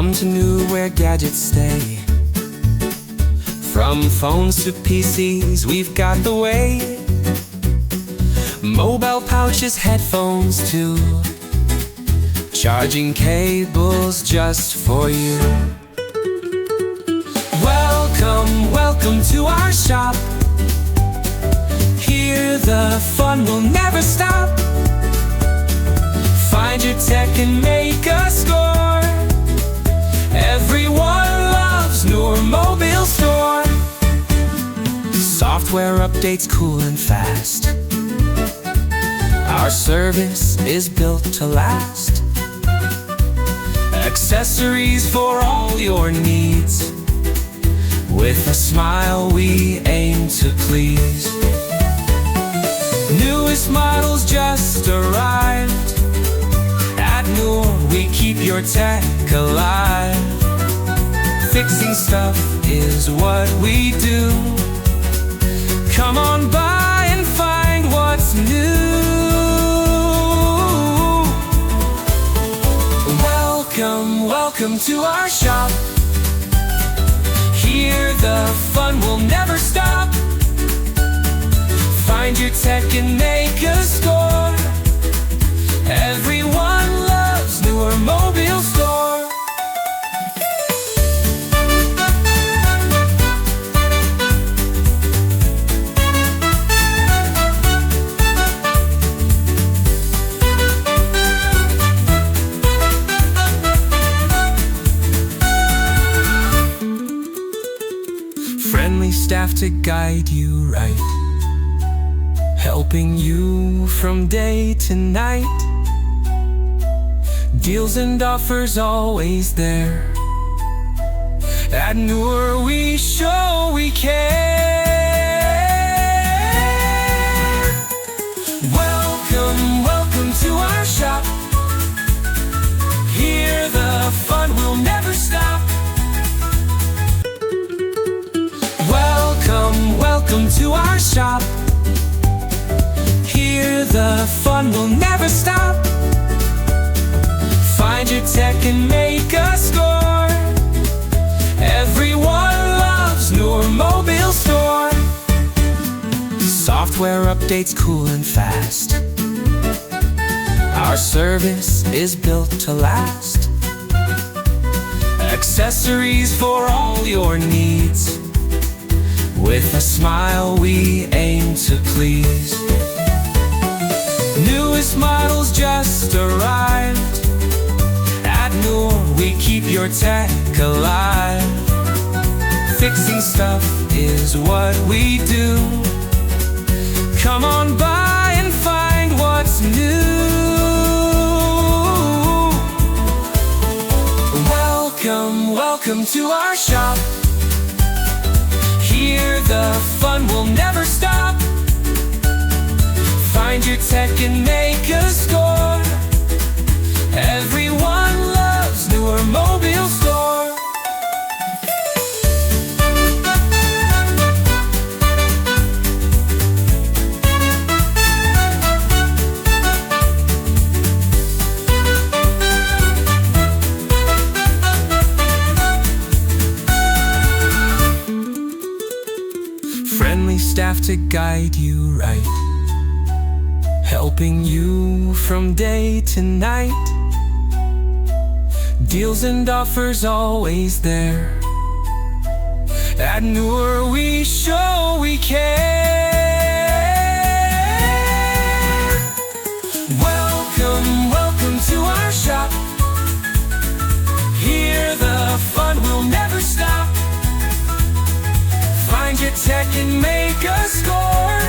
Come to Noor where gadgets stay. From phones to PCs, we've got the way. Mobile pouches, headphones too. Charging cables just for you. Welcome, welcome to our shop. Here the fun will never stop. Find your tech and make a score. Everyone loves Noor Mobile Store. Software updates cool and fast. Our service is built to last. Accessories for all your needs. With a smile we aim to please. Newest models just arrived. At Noor we keep your tech alive. Fixing stuff is what we do. Come on by and find what's new. Welcome, welcome to our shop. Here the fun will never stop. Find your tech and make a score. Everyone loves Noor Mobile Store. Friendly staff to guide you right. Helping you from day to night. Deals and offers always there. At Noor we show we care. Welcome, welcome to our shop. Here the fun will never stop. Welcome, welcome to our shop. Here the fun will never stop. Find your tech and make a score. Everyone loves Noor Mobile Store. Software updates cool and fast. Our service is built to last. Accessories for all your needs. With a smile we aim to please. Newest models just arrived. At Noor we keep your tech alive. Fixing stuff is what we do. Come on by and find what's new. Welcome, welcome to our shop. Here the fun will never stop. Find your tech and make a score. Everyone loves Noor Mobile Store. Friendly staff to guide you right. Helping you from day to night. Deals and offers always there. At Noor we show we care. Welcome, welcome to our shop. Here the fun will never stop. Find your tech and make a score.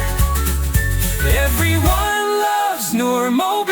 Everyone loves Noor Mobile.